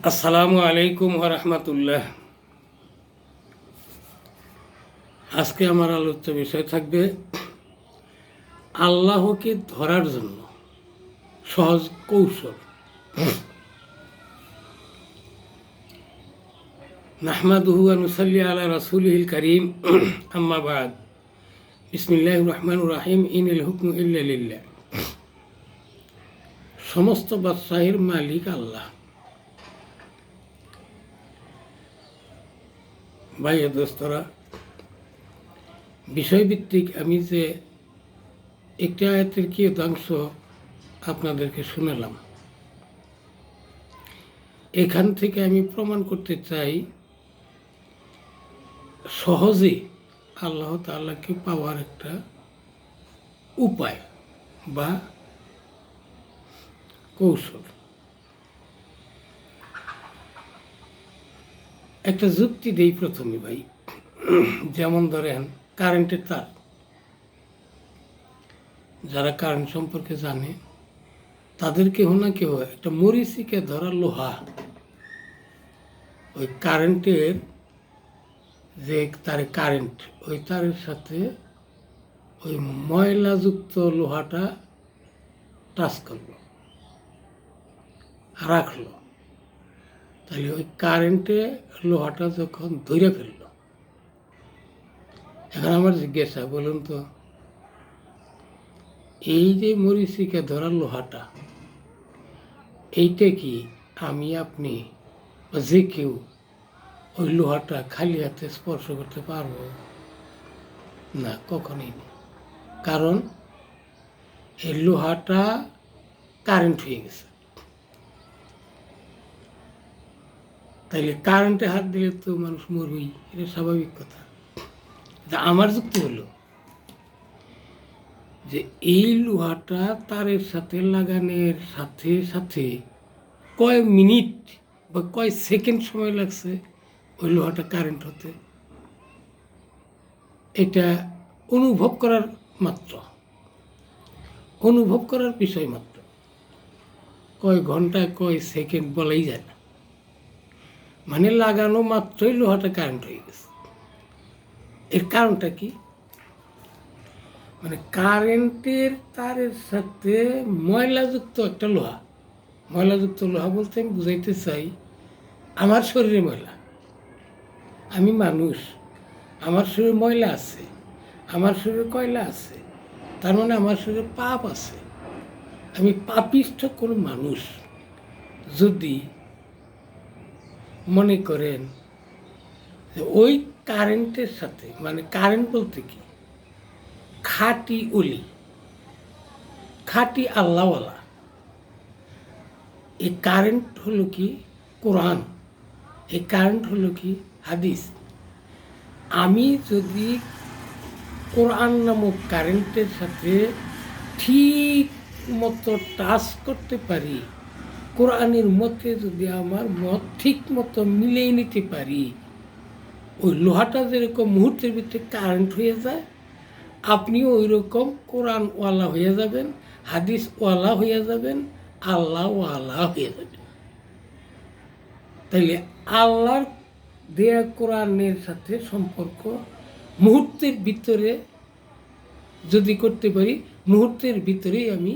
আসসালামু আলাইকুম ওয়া রাহমাতুল্লাহ। আজকে আমার আলোচ্য বিষয় থাকবে আল্লাহকে ধরার জন্য সহজ কৌশল। নাহমাদুহু ওয়া নুসাল্লি আলা রাসূলিহিল কারীম, আম্মা বা'দ। বিসমিল্লাহির রহমানির রহিম। ইনিল হুকমু ইল্লা লিল্লাহ। সমস্ত বাদশাহের মালিক আল্লাহ। ভাই দোস্তরা, বিষয়ভিত্তিক আমি যে একটি আয়াতের কিয়দাংশ আপনাদেরকে শোনালাম, এখান থেকে আমি প্রমাণ করতে চাই সহজে আল্লাহ তাআলাকে পাওয়ার একটা উপায় বা কৌশল। একটা যুক্তি দেই প্রথমে ভাই। যেমন ধরেন কারেন্টের তার, যারা কারেন্ট সম্পর্কে জানে তাদের কেউ না কেউ একটা মরিচিকে ধরা লোহা, ওই কারেন্টের যে তার কারেন্ট, ওই তারের সাথে ওই ময়লাযুক্ত লোহাটা টাচ করলো, রাখলো, তাহলে ওই কারেন্টে লোহাটা যখন ধরে ফেলল, এখন আমার জিজ্ঞাসা, বলুন তো, এই যে মরিচিকা ধরা লোহাটা, এইটা কি আমি আপনি বা যে কেউ ওই লোহাটা খালি হাতে স্পর্শ করতে পারবো? না, কখনোই না। কারণ এই লোহাটা কারেন্ট হয়ে গেছে। তাইলে কারেন্টে হাত দিলে তো মানুষ মরবেই, এটা স্বাভাবিক কথা। আমার যুক্তি হলো যে এই লোহাটা তারের সাথে লাগানোর সাথে সাথে কয় মিনিট বা কয় সেকেন্ড সময় লাগছে ওই লোহাটা কারেন্ট হতে, এটা অনুভব করার মাত্র, অনুভব করার বিষয় মাত্র। কয় ঘন্টা কয় সেকেন্ড বলাই যায় না। মানে লাগানো মাত্রই লোহাটা কারেন্ট হয়ে গেছে। এর কারণটা কি? মানে কারেন্টের তারের সাথে ময়লাযুক্ত একটা লোহা, ময়লাযুক্ত লোহা বলতে আমি বুঝাইতে চাই আমার শরীরে ময়লা, আমি মানুষ, আমার শরীরে ময়লা আছে, আমার শরীরে কয়লা আছে, তার মানে আমার শরীরে পাপ আছে। আমি পাপিষ্ঠ কোনো মানুষ যদি মনে করেন ওই কারেন্টের সাথে, মানে কারেন্ট বলতে কি, খাঁটি অলি, খাঁটি আল্লাহওয়ালা, এই কারেন্ট হলো কি কোরআন, এই কারেন্ট হলো কি হাদিস। আমি যদি কোরআন নামক কারেন্টের সাথে ঠিক মতো টাচ করতে পারি, কোরআনের মতে যদি আমার মত ঠিক মতো মিলিয়ে নিতে পারি, ওই লোহাটা যেরকম মুহূর্তের ভিতরে কারেন্ট হয়ে যায়, আপনিও ওই রকম কোরআনওয়ালা হয়ে যাবেন, হাদিসওয়ালা হয়ে যাবেন, আল্লাহওয়ালা হয়ে যাবেন। তাইলে আল্লাহর দেয়া কোরআনের সাথে সম্পর্ক মুহূর্তের ভিতরে যদি করতে পারি, মুহূর্তের ভিতরেই আমি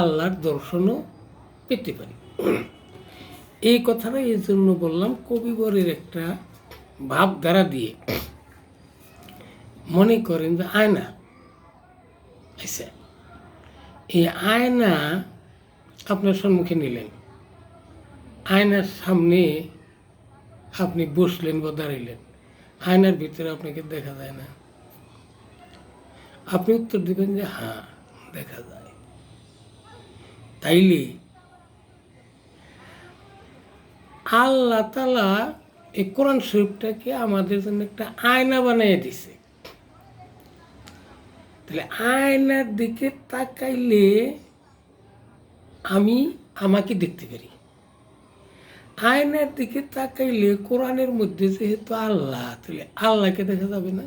আল্লাহর দর্শনও পেতে পারি। এই কথাটা এই জন্য বললাম, কবিবরের একটা ভাবধারা দিয়ে। মনে করেন যে আয়না, আচ্ছা, এই আয়না আপনার সম্মুখে নিলেন, আয়নার সামনে আপনি বসলেন বা দাঁড়াইলেন, আয়নার ভিতরে আপনাকে দেখা যায় না। আপনি উত্তর দেবেন যে হ্যাঁ, দেখা যায়। তাইলে আল্লাহ তাআলা এই কোরআন শরীফটাকে আমাদের জন্য একটা আয়না বানিয়ে দিছে। তাহলে আয়নার দিকে তাকাইলে আমি আমাকে দেখতে পারি। আয়নার দিকে তাকাইলে কোরআনের মধ্যে যেহেতু আল্লাহ, তাহলে আল্লাহকে দেখা যাবে না?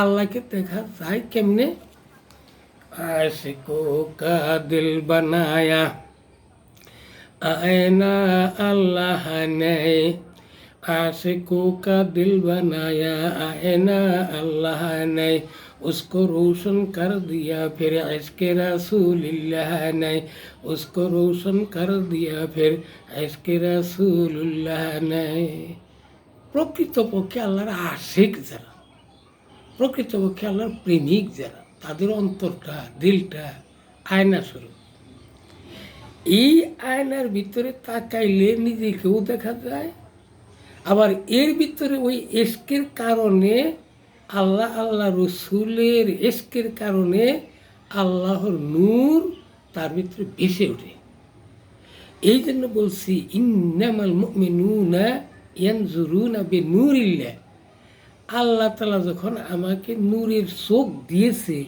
আল্লাহকে দেখা যায় কেমনে? आशिकों का दिल बनाया आईना अल्लाह ने, आशिकों का दिल बनाया आईना अल्लाह ने, उसको रोशन कर दिया फिर इश्क रसूलुल्लाह ने, उसको रोशन कर दिया फिर इश्क रसूलुल्लाह ने। প্রকৃতপক্ষে আল্লাহর আশিক যারা, প্রকৃতপক্ষে আল্লাহর প্রেমিক যারা, তাদের অন্তরটা দিলটা আয়না স্বরূপ। এই আয়নার ভিতরে তাকাইলে নিজেকেও দেখা যায়, আবার এর ভিতরে ওই ইশকের কারণে আল্লাহ আল্লাহ রসুলের ইশকের কারণে আল্লাহর নূর তার ভিতরে ভেসে ওঠে। এই জন্য বলছি ইন্নামাল মুমিনুনা ইয়ানজুরুনা বিনূরিল্লাহ। আল্লাহ তাআলা যখন আমাকে নূরের চোখ দিয়েছে,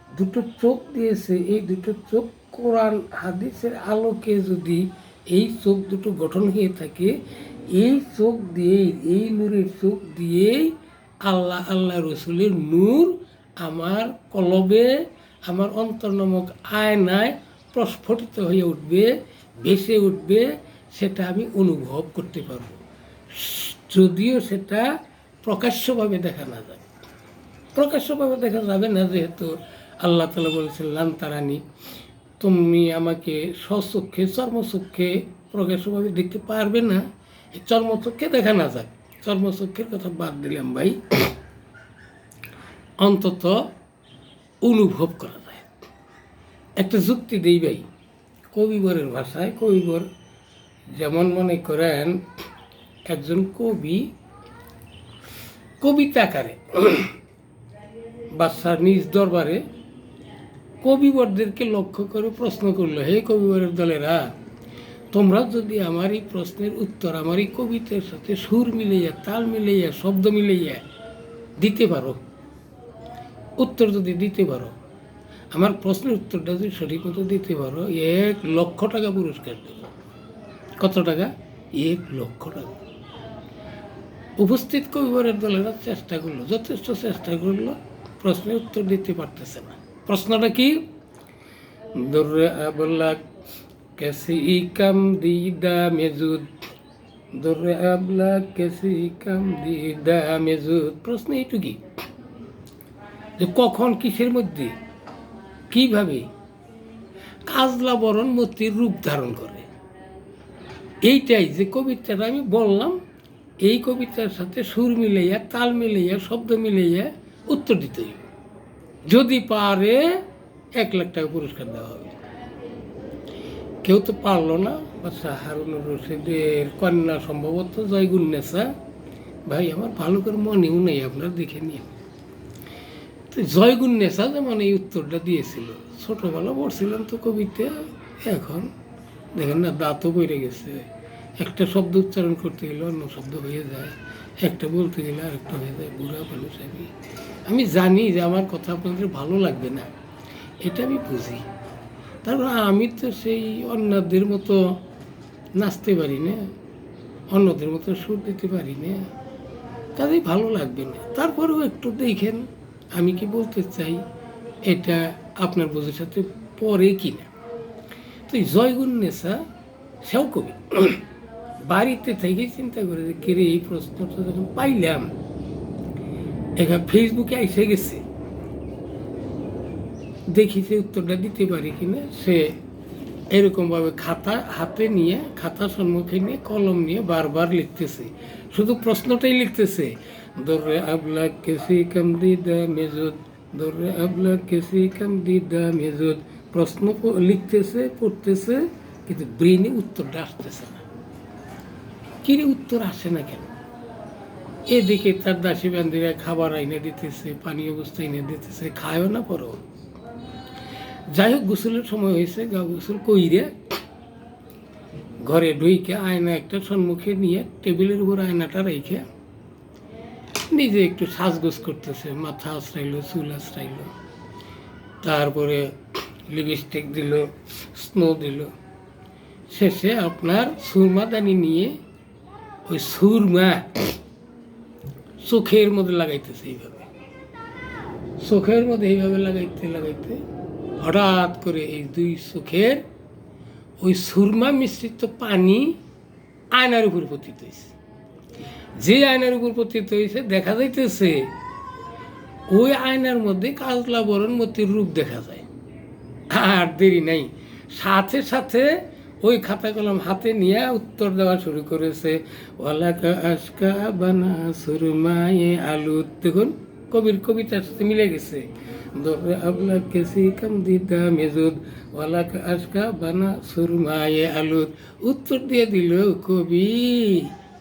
দুটো চোখ দিয়েছে, এই দুটো চোখ কোরআন হাদিসের আলোকে যদি এই চোখ দুটো গঠন হয়ে থাকে, এই চোখ দিয়েই, এই নূরের চোখ দিয়েই আল্লাহ আল্লাহ রসুলের নূর আমার কলবে, আমার অন্তর নামক আয়নায় প্রস্ফুটিত হয়ে উঠবে, ভেসে উঠবে, সেটা আমি অনুভব করতে পারব, যদিও সেটা প্রকাশ্যভাবে দেখা না যায়। প্রকাশ্যভাবে দেখা যাবে না, যেহেতু আল্লাহ তাআলা বলেছেন লান তারানি, তুমি আমাকে স্বচক্ষে চর্মচক্ষে প্রকাশ্যভাবে দেখতে পারবে না। এই চর্মচক্ষে দেখা না যায়, চর্মচক্ষের কথা বাদ দিলাম ভাই, অন্তত অনুভব করা যায়। একটা যুক্তি দেই ভাই, কবিবরের ভাষায়। কবিবর যেমন মনে করেন একজন কবি কবিতা আকারে বাদশার নিজ দরবারে কবিবরদেরকে লক্ষ্য করে প্রশ্ন করলো, হে কবিবরের দলেরা, তোমরা যদি আমার এই প্রশ্নের উত্তর আমার এই কবিতার সাথে সুর মিলাইয়া, তাল মিলাইয়া, শব্দ মিলাইয়া দিতে পারো, উত্তর যদি দিতে পারো, আমার প্রশ্নের উত্তরটা যদি সঠিক মতো দিতে পারো, 1,00,000 টাকা পুরস্কার দেব। কত টাকা? 1,00,000 টাকা। উপস্থিত কবিবরের দলেরা চেষ্টা করলো, যথেষ্ট চেষ্টা করলো, প্রশ্নের উত্তর দিতে পারতেছে না। প্রশ্নটা কি? দুর্রে আবলাক কেসি কাম দিদা মেজুদ, দুর্রে আবলাক কেসি কাম দিদা মেজুদ। প্রশ্ন এইটুকি যে কখন, কিসের মধ্যে, কিভাবে কাজলা বরণ মতির রূপ ধারণ করে। এইটাই যে কবিতাটা আমি বললাম, এই কবিতার সাথে সুর মিলাইয়া, তাল মিলাইয়া, শব্দ মিলাইয়া উত্তর দিতে হবে। যদি পারে 1,00,000 টাকা পুরস্কার দেওয়া হবে। কেউ তো পারলো না। বাদশা হারুনুর রশিদের কন্যা সম্ভবত জয়গুন্নেসা, ভাই আমার ভালো করে মনেও নেই, আপনারা দেখে নিন। তো জয়গুন্নেসা যেমন এই উত্তরটা দিয়েছিল, ছোটোবেলা পড়ছিলাম তো কবিতা, এখন দেখেন না দাঁতও বেড়ে গেছে, একটা শব্দ উচ্চারণ করতে গেলে অন্য শব্দ হয়ে যায়, একটা বলতে গেলে আরেকটা হয়ে যায়। বুড়া মানুষ আমি জানি যে আমার কথা আপনাদের ভালো লাগবে না, এটা আমি বুঝি। তারপর আমি তো সেই অন্যদের মতো নাচতে পারি না, অন্যদের মতো সুর দিতে পারি না, তাদের ভালো লাগবে না। তারপরেও একটু দেখেন আমি কি বলতে চাই, এটা আপনার বোঝার সাথে পরে কি না। তো জয়গুন্নেসা সেও কবি, বাড়িতে থেকে চিন্তা করে যে কেরে এই প্রশ্নটা যখন পাইলাম, এখানে ফেসবুকে এসে গেছে, দেখি সে উত্তরটা দিতে পারি কিনা। সে এরকমভাবে খাতা হাতে নিয়ে, খাতা সম্মুখে নিয়ে, কলম নিয়ে বারবার লিখতেছে, শুধু প্রশ্নটাই লিখতেছে, দর্রে আবলা কেসি কাম দিদা মেজুদ, দর্রে আবলা কেসি কাম দিদা মেজুদ। প্রশ্ন লিখতেছে, পড়তেছে, কিন্তু ব্রেনে উত্তরটা আসতেছে না। কিরে উত্তর আসে না কেন? এদিকে তার দাসী বান্দিরা খাবার আইনে দিতেছে, পানীয় বস্তু এনে দিতেছে, খায়ও না পরও। যাই হোক, গোসলের সময় হয়েছে, গা গোসল কইরে ঘরে ঢুইকে আয়না একটা সম্মুখে নিয়ে টেবিলের উপর আয়নাটা রেখে নিজে একটু সাজগোজ করতেছে, মাথা আশ্রাইলো, চুল আশ্রাইলো, তারপরে লিপস্টিক দিল, স্নো দিল, শেষে আপনার সুরমাদানি নিয়ে ওই সুরমা চোখের মধ্যে লাগাইতেছে। এইভাবে চোখের মধ্যে এইভাবে লাগাইতে লাগাইতে হঠাৎ করে এই দুই চোখের ওই সুরমা মিশ্রিত পানি আয়নার উপর পতিত হয়েছে। যে আয়নার উপর পতিত হয়েছে দেখা যাইতেছে ওই আয়নার মধ্যে কাজলা বরণ মতির রূপ দেখা যায়। আর দেরি নাই, সাথে সাথে ওই খাতা কলম হাতে নিয়ে উত্তর দেওয়া শুরু করেছে, ওয়ালাকা আশকা বানা সুরমায়ে আলু। দেখুন কবির কবিতার সাথে মিলে গেছে। দরে আবলা কেসি কাম দিদা মেজুদ ওয়ালাকা আশকা বানা সুরমায়ে আলু। উত্তর দিয়ে দিল কবি,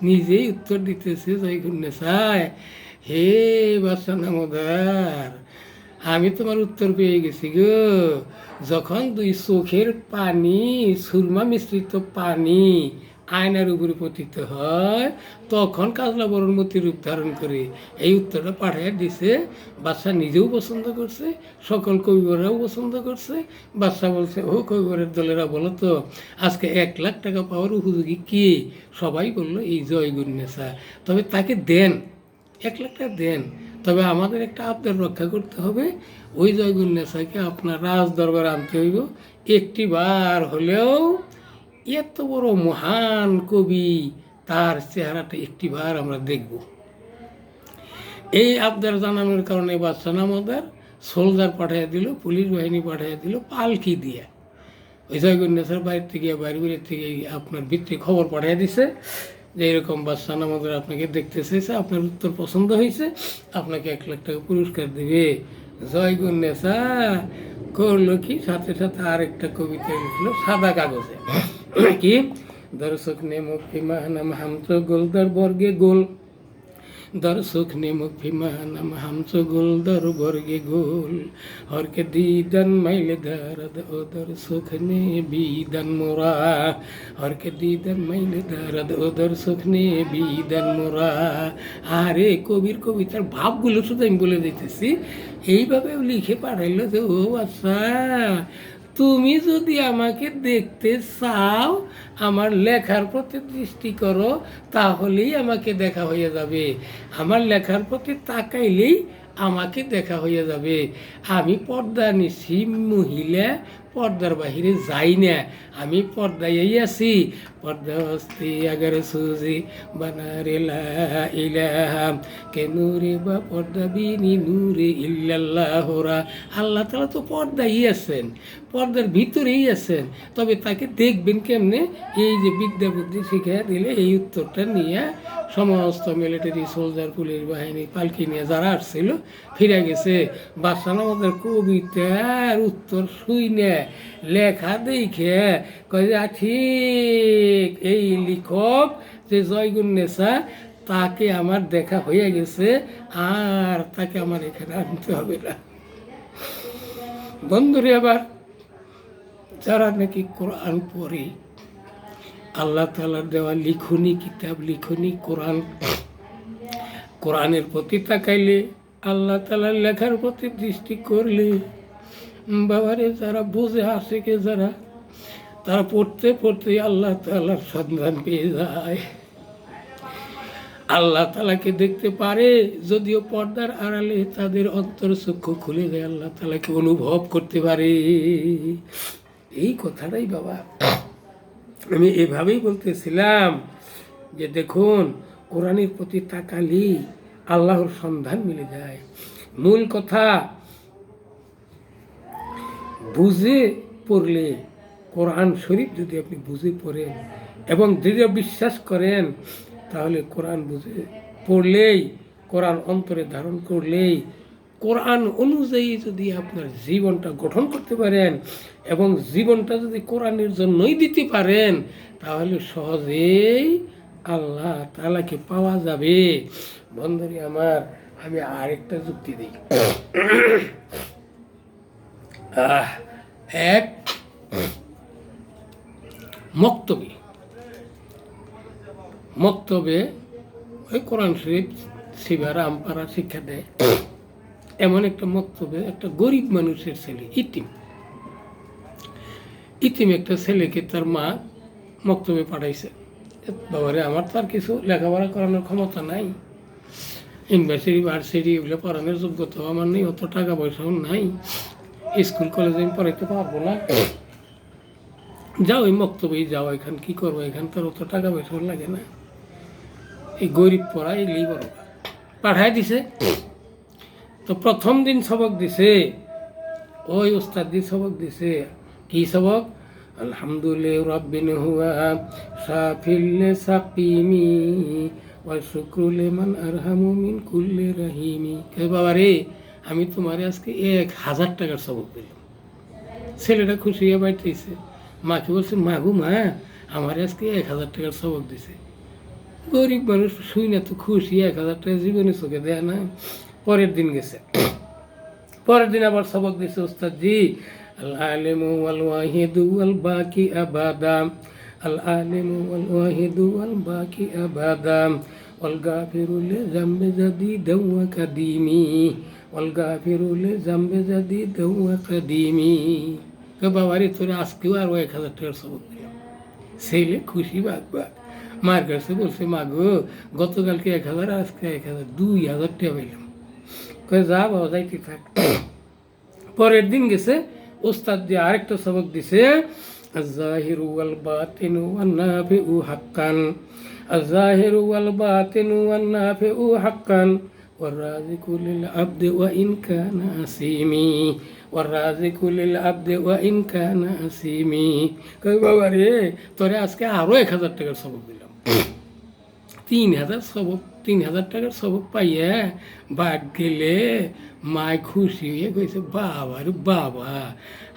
নিজেই উত্তর দিতেছে জয়গুন্নেসায়, হে বাদশা নামদার, আমি তোমার উত্তর পেয়ে গেছি গো। যখন দুই চোখের পানি সুরমা মিশ্রিত পানি আয়নার উপরে পতিত হয় তখন কাজলা বরণ মতি রূপ ধারণ করে। এই উত্তরটা পাঠিয়ে দিছে। বাদশা নিজেও পছন্দ করছে, সকল কবিবরেরাও পছন্দ করছে। বাদশা বলছে, ও কবিবরের দলেরা বলো তো আজকে 1,00,000 টাকা পাওয়ার উপযোগী কে? সবাই বললো এই জয়গুন্নেসা। তবে তাকে দেন, 1,00,000 টাকা দেন, তবে আমাদের একটা আবদার রক্ষা করতে হবে, ওই জয়গুন্নেসাকে আপনার রাজ দরবার আনতে হইব। একটি বার হলেও এত বড় মহান কবি, তার চেহারাটা একটি বার আমরা দেখব। এই আবদার জানানোর কারণে বাদশা নামদার সোলজার পাঠিয়ে দিল, পুলিশ বাহিনী পাঠিয়ে দিল পালকি দিয়ে। ওই জয়গুন্নেসার বাইরে থেকে বাইরের থেকে আপনার ভিত্তি খবর পাঠিয়ে দিছে যে এরকম বাদশা নামদার আপনাকে দেখতে চেয়েছে, আপনার উত্তর পছন্দ হয়েছে, আপনাকে 1,00,000 টাকা পুরস্কার দেবে। জয়গুন্নেসা করলো কি, সাথে সাথে আরেকটা কবিতা লিখলো সাদা কাগজে, কি দর্শক নে মুক্তি মাহানাম হামচো গোল দর বর্গে গোল, দর্শক নে মুক্তি মাহানাম হামচো গোল দর বর্গে গোল, হরকে দিদান মাইলে দারদ ও দর্শক নে বিদান মোরা, হরকে দিদান মাইলে দারদ ও দর্শক নে বিদান মোরা। আরে কবির কবিতার ভাবগুলো শুধু আমি বলে দিতেছি, এইভাবে লিখে পাঠাইলো যে, ও আচ্ছা তুমি যদি আমাকে দেখতে চাও, আমার লেখার প্রতি দৃষ্টি করো, তাহলেই আমাকে দেখা হয়ে যাবে। আমার লেখার প্রতি তাকাইলেই আমাকে দেখা হয়ে যাবে। আমি পর্দা নিছি মহিলা, পর্দার বাহিরে যাই না, আমি পর্দায় আছি। পর্দা হস্তি আগার সুজি বানারে লা ইলাহা কে নূরে বা পর্দা বিনি নূরে ইল্লাল্লাহরা। আল্লাহ তাআলা তো পর্দাই আছেন, পর্দার ভিতরেই আছেন, তবে তাকে দেখবেন কেমনে? এই যে বিদ্যা বুদ্ধি শিখিয়ে দিলে এই উত্তরটা নিয়ে সমস্ত মিলিটারি সোলজার পুলিশ বাহিনী পালকি নিয়ে যারা আসছিল ফিরে গেছে। বাদশা নামদার কবিতার উত্তর শুইনে লেখা দেখে কয় যে ঠিক এই লেখক যে জয়গুন্নেসা, তাকে আমার দেখা হয়ে গেছে, আর তাকে আমার এখানে আনতে হবে না। বন্ধুরে, আবার যারা নাকি কোরআন পড়ে, আল্লাহ তাআলার দেওয়া লিখনি কিতাব, লিখনি কোরআন, কোরআনের প্রতি তাকাইলে, আল্লাহ তাআলার লেখার প্রতি দৃষ্টি করলে, বাবারে যারা বুঝে আসে কে যারা, তারা পড়তে পড়তে আল্লাহ তাআলার সন্ধান পেয়ে যায়, আল্লাহ তাআলাকে দেখতে পারে। যদিও পর্দার আড়ালে তাদের অন্তর চক্ষু খুলে যায়, আল্লাহ তাআলাকে অনুভব করতে পারে। এই কথাটাই বাবা আমি এভাবেই বলতেছিলাম যে দেখুন, কোরআনের প্রতি তাকালি আল্লাহর সন্ধান মিলে যায়। মূল কথা, বুঝে পড়লে, কোরআন শরীফ যদি আপনি বুঝে পড়েন এবং দৃঢ় বিশ্বাস করেন, তাহলে কোরআন বুঝে পড়লেই, কোরআন অন্তরে ধারণ করলেই, কোরআন অনুযায়ী যদি আপনার জীবনটা গঠন করতে পারেন এবং জীবনটা যদি কোরআনের জন্যই দিতে পারেন, তাহলে সহজেই আল্লাহ তাআলাকে পাওয়া যাবে। বন্ধুরে আমার, আমি আরেকটা যুক্তি দিই। এক মক্তবে ওই কোরআন শরীফ সিবারা আমপারা শিক্ষা দেয়, এমন একটা মক্তবে একটা গরিব মানুষের ছেলে, ইতিম একটা ছেলেকে তার মা মক্তবে পাঠাইছে। বাবারে, আমার তো আর কিছু লেখাপড়া করানোর ক্ষমতা নাই, ইউনিভার্সিটি ভার্সিটি এগুলো পড়ানোর যোগ্যতাও আমার নেই, অত টাকা পয়সাও নাই, স্কুল কলেজে আমি পড়াইতে পারবো না, যাও ওই মক্তবেই যাও, এখান কি করবো, এখান তো অত টাকা পয়সা লাগে না, এই গরিব পড়া এগুলি বড়। পাঠাই দিছে। তো প্রথম দিন সবক দিছে, ওই ওস্তাদ দি সবক দিছে। কি সবক? আলহামদুলিল্লাহ রাব্বিন হুয়া সাফিল্লে সাকিমি ওয়া শুকরু লিমান আরহামু মিন কুল্লি রাহিমি। কে বাবা রে, আমি তোমারে আজকে 1000 টাকার সবক দিলাম। ছেলেটা খুশি হয়ে বাইতেছে, মাকে বলছে মাগু মা আমার আজকে 1000 টাকার সবক দিছে। গরিব মানুষ শুই না তো খুশি, 1000 টাকা জীবনে চোখে দেয় না। পরের দিন গেছে, পরের দিন আবার সবক দিছে ওস্তাদ জি, আল আলিমু ওয়াল ওয়াহিদু ওয়াল বাকি আবাদা, আল আলিমু ওয়াল ওয়াহিদু ওয়াল বাকি আবাদা, ওয়াল গাফিরু লিযামবি জাদিদা ওয়া কাদিমি, ওয়াল গাফিরু লিযামবি জাদিদা ওয়া কাদিমি। কে বাবা রে, তোরে আজকেও আরো 1000 টাকার সবক দিলাম। ছেলে খুশি বাগবা, মার কাছে বলছে মাগো গতকালকে 1000, আজকে 1000, 2000 টাকা পাইলাম। কয়ে যা বাবা যাইতে থাক। পরের দিন গেছে, ওস্তাদ দিয়ে আরেকটা সবক দিছে, আয-যাহিরু ওয়াল বাতিনু ওয়ান নাফিউ হাক্কান, আয-যাহিরু ওয়াল বাতিনু ওয়ান নাফিউ হাক্কান, ওয়ার রাযিকু লিল আবদি ওয়া ইন কানা আসিমি, ওয়ার রাযিকু লিল আবদি ওয়া ইন কানা আসিমি। কই বাবা রে, তোরে আজকে আরো 1000 টাকার সবক দিলাম। 3000 সবক, 3000 টাকার সবক পাইয়া বাদ গেলে মায় খুশি হয়ে কইছে বাবা রে বাবা,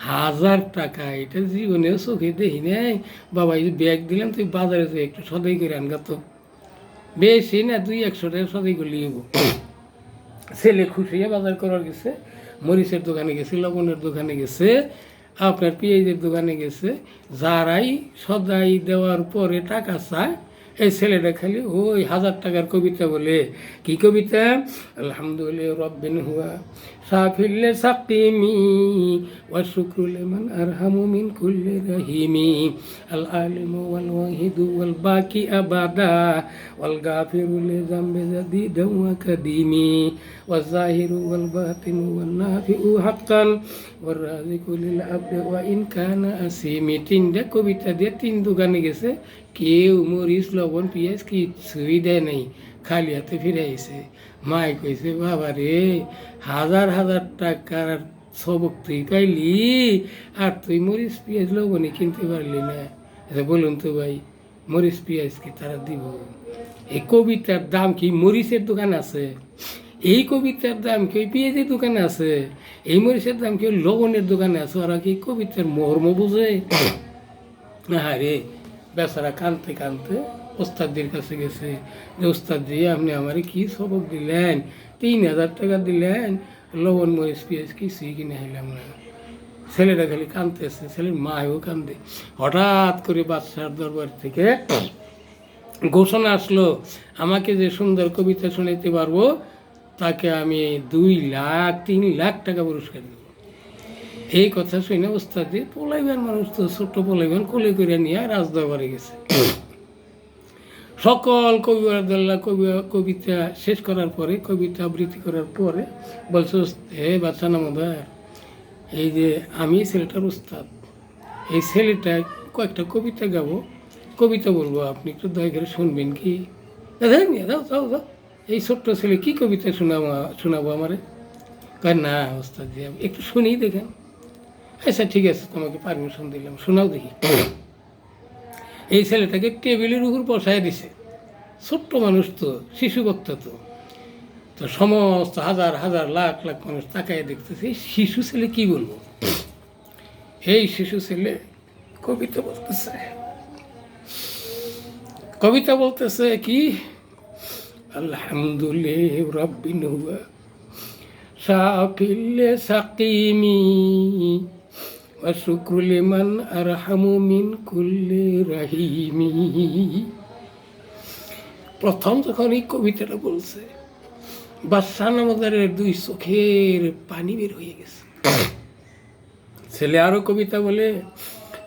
1000 টাকা এটা জীবনে চোখে দেখি নাই। বাবা এই ব্যাগ দিলাম, তুই বাজারে যে একটু সদাই করে আনগা তো, বেশি না 200-100 টাকা সদাই করলে হবো। ছেলে খুশি হয়ে বাজার করার গেছে, মরিচের দোকানে গেছে, লবণের দোকানে গেছে, আপনার পেঁয়াজের দোকানে গেছে। যারাই সদাই দেওয়ার পরে টাকা চায়, এই ছেলেটা খালি ওই 1000 টাকার কবিতা বলে। কি কবিতা? আলহামদুলিল্লাহ রাব্বিন হুয়া সাফিল্লে সাকিমি ওয়া শুকরু লিমান আরহামু মিন কুল্লি রাহিমি, আল আলিমু ওয়াল ওয়াহিদু ওয়াল বাকি আবাদা, ওয়াল গাফিরু লিযামবি জাদিদা ওয়া কাদিমি, ওয়াজ যাহিরু ওয়াল বাতিনু ওয়ান নাফিউ হাক্কান, ওয়ার রাযিকু লিল আবদি ওয়া ইন কানা আসিমি। 3টা কবিতা দিয়ে 3 দোকানে গেছে, কেউ মরিচ লবণ পেঁয়াজ কিছুই দেয় নাই, খালি হাতে ফিরে আইছে। মাই কইছে বাবা রে, 1000 টাকার সবক তুই পাইলি, আর তুই মরিচ পেঁয়াজ লবণই কিনতে পারলি না। বলুন তো ভাই, মরিচ পেঁয়াজ কি তারা দিব? এই কবিতার দাম কি মরিচের দোকান আছে? এই কবিতার দাম কি ওই পেঁয়াজের দোকানে আছে? এই মরিচের দাম কি ওই লবণের দোকানে আছে? ওরা কি কবিতার মর্ম বোঝে? হ্যাঁ রে, বেচারা কানতে কানতে ওস্তাদের কাছে গেছে যে ওস্তাদ জি আপনি আমারে কি সবক দিলেন, 3000 টাকা দিলেন, লবণ মরিচ পেঁয়াজ কিছুই কিনে হাইলাম না। ছেলেটা খালি কানতেছে, ছেলের মায়ও কান্দে। হঠাৎ করে বাদশার দরবার থেকে ঘোষণা আসলো, আমাকে যে সুন্দর কবিতা শোনাইতে পারবো তাকে আমি 2 লাখ 3 লাখ টাকা পুরস্কার দেব। এই কথা শুনে ওস্তাদি পোলাইবেন মানুষ তো, ছোট্ট পোলাইবেন কোলে করে নিয়ে রাজদরবারে গেছে। সকল কবিবরদুল্লাহ কবিতা শেষ করার পরে, কবিতা আবৃত্তি করার পরে বলছে, হে বাচ্চা নামদার, এই যে আমি ছেলেটার উস্তাদ, এই ছেলেটা কয়েকটা কবিতা গাবো, কবিতা বলবো, আপনি একটু দয়া করে শুনবেন কি? দাও যাও যাও, এই ছোট্ট ছেলে কি কবিতা শোনাবো আমারে? কয় না ওস্তাদ জি, একটু শুনেই দেখেন। আচ্ছা ঠিক আছে, তোমাকে পারমিশন দিলাম, শোনাও দেখি। এই ছেলেটাকে টেবিলের উপর বসায় দিছে। ছোট্ট মানুষ তো, শিশু বক্তা তো, তো সমস্ত হাজার হাজার লাখ লাখ মানুষ তাকায় দেখতেছে এই শিশু ছেলে কি বলবো। এই শিশু ছেলে কবিতা বলতেছে কি? আলহামদুলিল্লাহ রাব্বিন হুয়া সাফিল্লে সাকিমি ওয়া শুকরু লিমান আরহামু মিন কুল্লি রাহিমি। প্রথম যখন এই কবিতাটা বলছে, বাদশাহ নামদারের 2 চোখের পানি বের হয়ে গেছে। ছেলে আরো কবিতা বলে,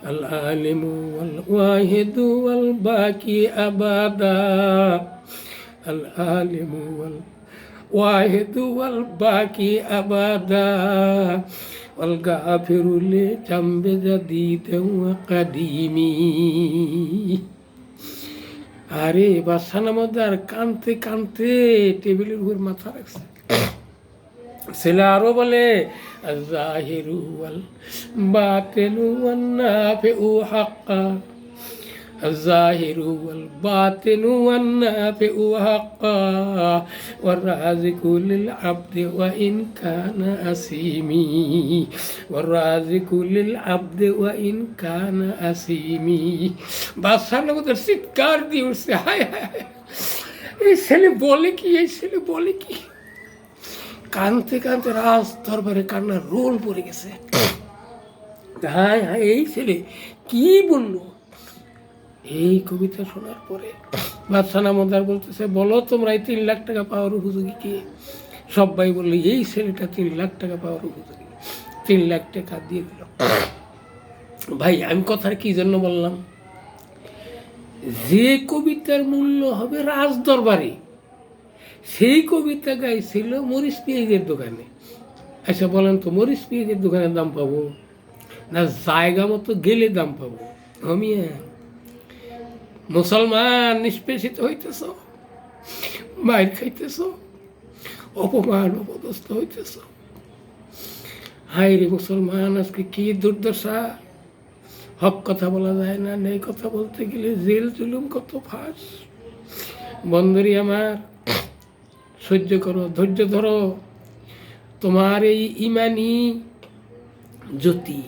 আল আলিমু ওয়াল ওয়াহিদু ওয়াল বাকি আবাদা, আল আলিমু ওয়াল ওয়াহিদু ওয়াল বাকি আবাদা, والغافر لذنب جديد وقديم আরে বাদশা নামদার কানতে কানতে টেবিলের উপর মাথা রাখছে। ছেলে আরো বলে আয-যাহিরু ওয়াল বাতিনু ওয়ান নাফিউ হাক্কা, আয-যাহিরু ওয়াল বাতিনু ওয়ান নাফিউ হাক্কা ওয়ার রাযিকু লিল আবদি ওয়া ইন কানা আসিমি, ওয়ার রাযিকু লিল আবদি ওয়া ইন কানা আসিমি। বাদশা নামদার চিৎকার দিয়ে উঠছে, হায় হায় হায়, এই ছেলে বলে কি, এই ছেলে বলে কি। কানতে কানতে রাজ দরবারে কান্নার রোল পড়ে গেছে। হায় হায়, এই ছেলে কি বললো। এই কবিতা শোনার পরে বাদশা নামদার বলতেছে, বলো তোমরা এই 3 লাখ টাকা পাওয়ার উপযোগী কে? সবাই বললো এই ছেলেটা 3 লাখ টাকা পাওয়ার উপযোগী। 3 লাখ টাকা দিয়ে দিল। ভাই আমি কথার কি জন্য বললাম, যে কবিতার মূল্য হবে রাজ দরবারে, সেই কবিতা গাইছিল মরিচ পেঁয়াজের দোকানে। আচ্ছা বলেন তো, মরিচ পেঁয়াজের দোকানের দাম পাবো না জায়গা মতো গেলে দাম পাবো? আমি মুসলমান নিষ্পেষিত হইতেছ, মায়ের খাইতেছ, অপমান অপদস্থ হইতেছ। হায় রে মুসলমান, আজকে কি দুর্দশা। হক কথা বলা যায় না, নেই কথা বলতে গেলে জেল জুলুম কত ফাঁস। বন্ধুরি আমার, সহ্য করো, ধৈর্য ধরো। তোমার এই ইমানি জ্যোতি,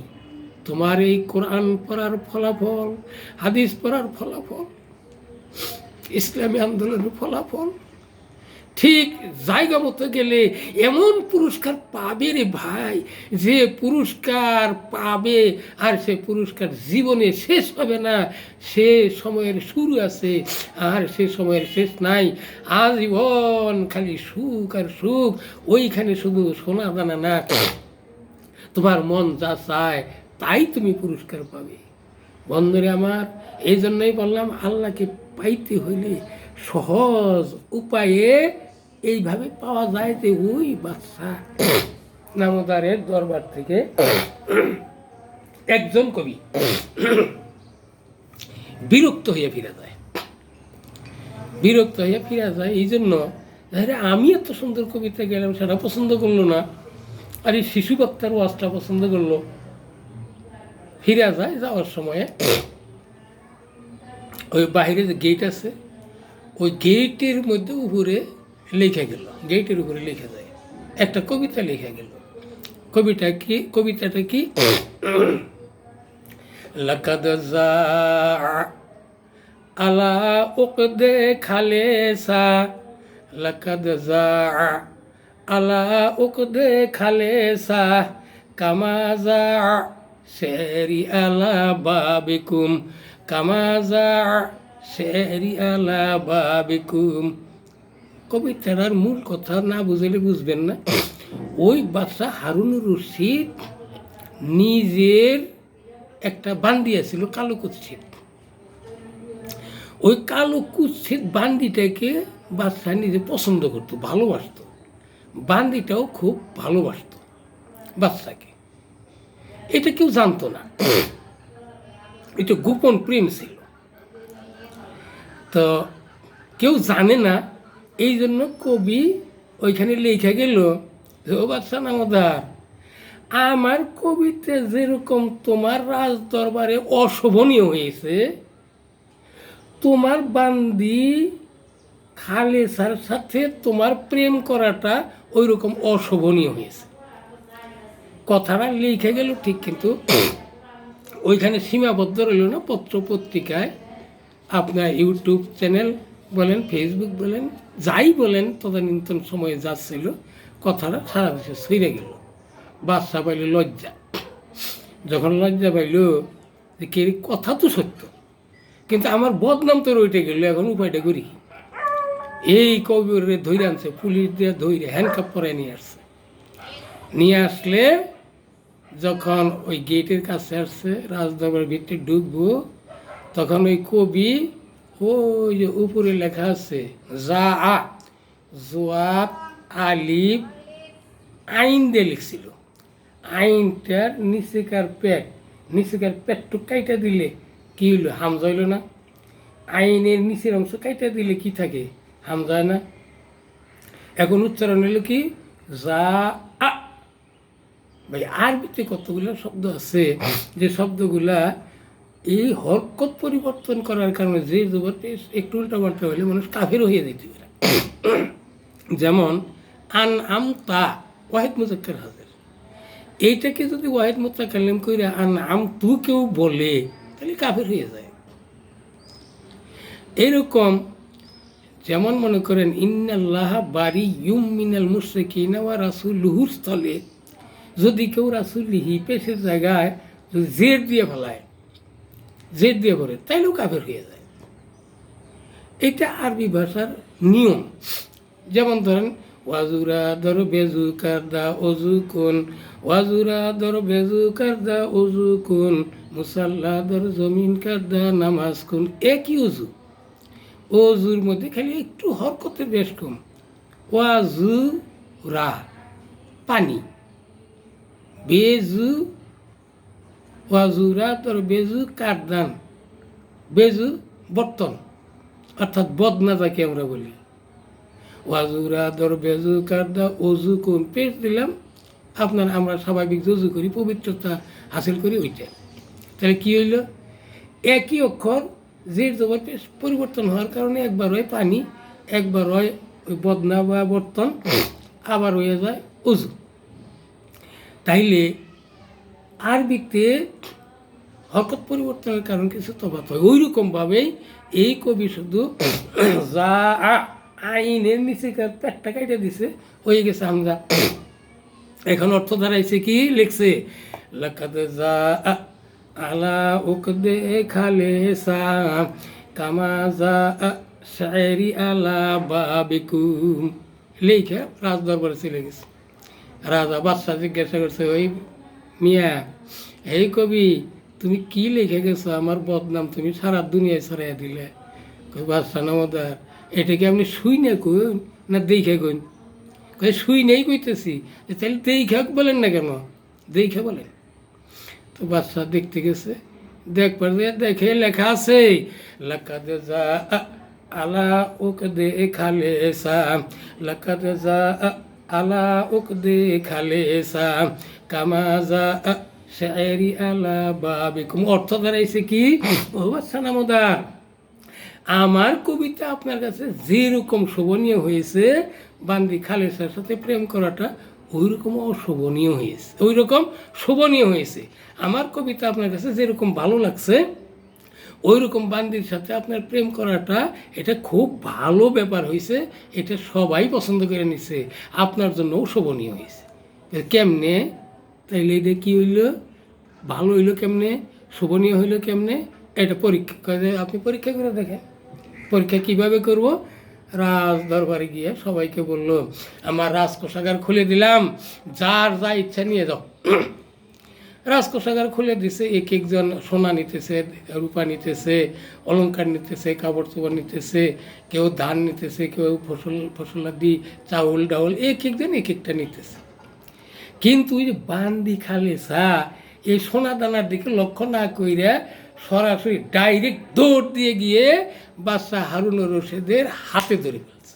তোমার এই কোরআন পড়ার ফলাফল, হাদিস পড়ার ফলাফল, ইসলামী আন্দোলনের ফলাফল, ঠিক জায়গা মতো গেলে এমন পুরস্কার পাবে রে ভাই, যে পুরস্কার পাবে আর সে পুরস্কার জীবনে শেষ হবে না। সে সময়ের শুরু আছে আর সে সময়ের শেষ নাই। আজীবন খালি সুখ আর সুখ। ওইখানে শুধু সোনা দানা না, তোমার মন যা চায় তাই তুমি পুরস্কার পাবে। বন্ধুরে আমার, এই জন্যই বললাম আল্লাহকে পাইতে হইলে সহজ উপায়ে এইভাবে পাওয়া যায় যে ওই বাদশা নামদারের দরবার থেকে একজন কবি বিরক্ত হয়ে ফিরে যায়। বিরক্ত হয়ে ফিরে যায় এই জন্য, আমি এত সুন্দর কবিতা গেলাম সেটা পছন্দ করলো না, আর এই শিশু বক্তার ওয়াজটা পছন্দ করলো। ফিরে যায়, যাওয়ার সময়ে ওই বাইরে যে গেট আছে, ওই গেটের মধ্যে উপরে লেখা গেল, গেটের উপরে লেখা যায় একটা কবিতা লেখা গেল। কবিতাটা কি লাকাদ জাআ আলা উকদে খালেসা, লাকাদ জাআ আলা উকদে খালেসা কামা জাআ শেরি আলা বাবিকুম, কামা জাআ শেরি আলা বাবিকুম। কবিতার মূল কথা না বুঝলে বুঝবেন না। ওই বাদশা হারুনুর রশিদ নিজের একটা বান্দি ছিল কালো কুৎসিত। ওই কালো কুৎসিত বান্দিটাকে বাদশা নিজে পছন্দ করতো, ভালোবাসত। বান্দিটাও খুব ভালোবাসত বাদশাকে। এটা কেউ জানতো না, এটা গোপন প্রেম ছিল। তো কেউ জানে না, এই জন্য কবি ওইখানে লেখা গেল যে ও বাদশা নামদার, আমার কবিতা যেরকম তোমার রাজ দরবারে অশোভনীয় হয়েছে, তোমার বান্দি খালেসার সাথে তোমার প্রেম করাটা ওই রকম অশোভনীয় হয়েছে। কথাটা লিখে গেল ঠিক, কিন্তু ওইখানে সীমাবদ্ধ রইল না। পত্র পত্রিকায়, আপনার ইউটিউব চ্যানেল বলেন, ফেসবুক বলেন, যাই বলেন, তদানীন্তন সময়ে যাচ্ছিল, কথাটা সারা দেশে ছড়িয়ে গেল। বাদশা পাইল লজ্জা। যখন লজ্জা পাইল যে কে কথা তো সত্য, কিন্তু আমার বদনাম তো রইতে গেল, এখন উপায়টা করি। এই কবিরে ধরে আনছে, পুলিশ দিয়ে ধরে হ্যান্ডকাপ পরায় নিয়ে আসছে। নিয়ে আসলে যখন ওই গেটের কাছে আসছে, রাজদরবারের ভিতরে ঢুকবো, তখন ওই কবি ওই যে উপরে লেখা আছে যা আ, জোয়াব আলিফ আইন দিয়ে লিখছিল। আইনটার নিচেকার পেটটু কাইটা দিলে কি হইলো? হামজা হইল না? আইনের নিচের অংশ কাইটা দিলে কি থাকে? হামজা হয় না? এখন উচ্চারণ হইল কি? যা আ। ভাই আরবিতে কতগুলো শব্দ আছে যে শব্দগুলা এই হরকত পরিবর্তন করার কারণে যে জবরকে একটু উল্টা পাল্টা হলে মানুষ কাফের হয়ে যেতে পারে। যেমন আন আম তা ওয়াহিদ মুজাক্কার হাজার, এইটাকে যদি ওয়াহিদ মুতাকাল্লিম কইরা আন আম তু কেউ বলে তাহলে কাফের হয়ে যায়। এরকম যেমন মনে করেন ইন্নাল্লাহ বারি ইউম মিনাল মুশরিকিনা ওয়া রাসূলুহুর স্থলে যদি কেউ রাসূলিহি পেশের জায়গায় যদি জেদ দিয়ে ফেলায়, জেদ দিয়ে পড়ে, তাইলেও কাফের হয়ে যায়। এটা আরবি ভাষার নিয়ম। যেমন ধরেন ওয়াজুরা ধর বেজু কারদা অজু কোন, ওয়াজুরা ধর বেজু কারদা অজু কোন, মুসাল্লা ধর জমিন কারদা নামাজ কোন। একই অজু, অজুর মধ্যে খালি একটু হরকতের বেশ কম। ওয়াজু রা পানি, বেজু ওয়াজুরা ধর বেজু কারদান, বেজু বর্তন অর্থাৎ বদনা যাকে আমরা বলি। ওয়াজুরা ধর বেজু কারদা অজু কোন, পেশ দিলাম আপনার আমরা স্বাভাবিক যজু করি, পবিত্রতা হাসিল করি ওইটা। তাহলে কী হইল? একই অক্ষর জের জবর পেশ পরিবর্তন হওয়ার কারণে একবার হয় পানি, একবার হয় ওই বদনা বা বর্তন, আবার হয়ে যায় অজু। তাইলে আরবিতে হরকত পরিবর্তনের কারণ কিছু তফাৎ হয়। ওই রকমভাবেই এই কবি শুধু যা আইনের নিচেকার পেটটা কাইটা দিছে, হয়ে গেছে হামজা। এখন অর্থ দাঁড়াইছে কি? লিখছে লাকাদ যা আলা উকদে খালে সা কামা যা শায়রি আলা বাবিকুম। লেখা রাজ দরবারে চলে গেছে। রাজা বাদশাহ জিজ্ঞাসা করছে, ওই মিয়া, এই কবি তুমি কি লিখে গেছো? আমার বদনাম তুমি সারা দুনিয়ায় ছড়াইয়া দিলে। বাদশাহ নামদার, এটা কি আপনি শুই না কইন না দেখে কইন? শুই নেই কইতেছি। তাহলে দেখে বলেন না কেন? দেখে বলেন। তো বাদশাহ দেখতে গেছে, দেখবার দেখে লেখা আছে লাকাদ যা আলা উকদে খালে সা, লাকাদ যা আলা উকদে খালে সা কামা যা শায়রি আলা বাবিকুম। অর্থ দাঁড়াইছে কি? ও বাদশাহ নামদার, আমার কবিতা আপনার কাছে যেরকম শোভনীয় হয়েছে, বান্দি খালেসার সাথে প্রেম করাটা ওই রকম অশোভনীয় হয়েছে, ওই রকম শোভনীয় হয়েছে। আমার কবিতা আপনার কাছে যেরকম ভালো লাগছে, ওই রকম বান্দির সাথে আপনার প্রেম করাটা এটা খুব ভালো ব্যাপার হয়েছে, এটা সবাই পছন্দ করে নিছে, আপনার জন্যও শোভনীয় হয়েছে। কেমনে? তাইলে এটা কী হইল? ভালো হইল কেমনে? শোভনীয় হইল কেমনে? এটা পরীক্ষা করে, আপনি পরীক্ষা করে দেখেন। পরীক্ষা কিভাবে করব? রাজ দরবারে গিয়ে সবাইকে বলল, আমার রাজকোষাগার খুলে দিলাম, যার যা ইচ্ছা নিয়ে যাও। রাজকোষাগার খুলে দিছে, এক একজন সোনা নিতেছে, রূপা নিতেছে, অলংকার নিতেছে, কাপড় চোপড় নিতেছে, কেউ ধান নিতেছে, কেউ ফসলাদি চাউল ডাউল, এক একজন এক একটা নিতেছে। কিন্তু ওই যে বান্দি খালেসা এই সোনা দানার দিকে লক্ষ্য না কইরা সরাসরি ডাইরেক্ট দৌড় দিয়ে গিয়ে বাদশাহ হারুনুর রশিদের হাতে ধরে ফেলছে।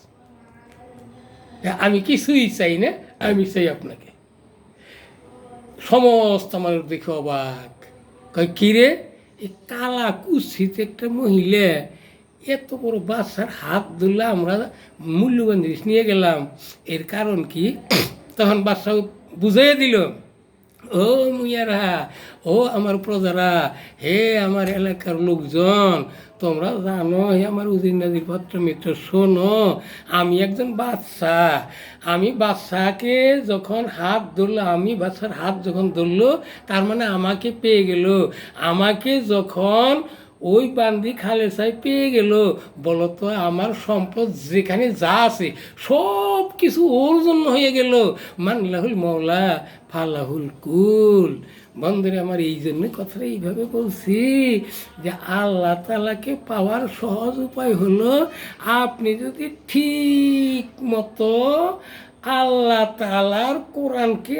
আমি কিছুই চাই না, আমি চাই আপনাকে। সমস্ত আমার দেখে অবাক, কয় কিরে, এই কালা কুৎসিত একটা মহিলা এত বড় বাদশার হাত ধরলে আমরা মূল্যবান জিনিস নিয়ে গেলাম, এর কারণ কি? তখন বাদশাহ বুঝাইয়া দিল, ও মুইয়ারা, ও আমার প্রজারা, হে আমার এলাকার লোকজন, তোমরা জানো, হে আমার উজির নাজির পত্র মিত্র, শোনো, আমি একজন বাদশাহ। আমি বাদশাহকে যখন হাত ধরলো, আমি বাদশার হাত যখন ধরলো, তার মানে আমাকে পেয়ে গেল। আমাকে যখন ওই বান্দি খালেসায় পেয়ে গেল, বলতো আমার সম্পদ যেখানে যা আছে সব কিছু ওর জন্য হয়ে গেল। মানলাহুল মৌলা ফালাহুল কুল। বন্ধুরা আমার, এই জন্য কথাটা এইভাবে বলছি যে আল্লাহ তাআলাকে পাওয়ার সহজ উপায় হলো আপনি যদি ঠিক মতো আল্লাহ তাআলার কোরআনকে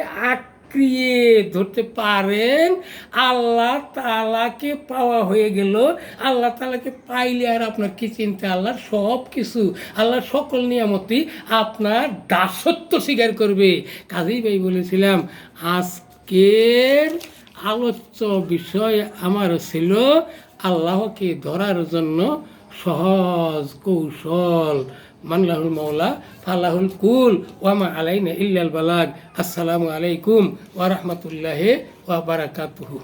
আঁকড়িয়ে ধরতে পারেন, আল্লাহ তাআলাকে পাওয়া হয়ে গেল। আল্লাহ তাআলাকে পাইলে আর আপনার কি চিন্তা? আল্লাহর সব কিছু, আল্লাহর সকল নিয়ামতই আপনার দাসত্ব স্বীকার করবে। কাজেই ভাই বলেছিলাম আজকের আলোচ্য বিষয় আমার ছিল আল্লাহকে ধরার জন্য সহজ কৌশল। মানলাহুল মাওলা ফালাহুল কুল ওয়ামা আলাইনা ইল্লাল বালাগ। আসসালামু আলাইকুম ওয়া রাহমাতুল্লাহি ওয়া বারাকাতুহু।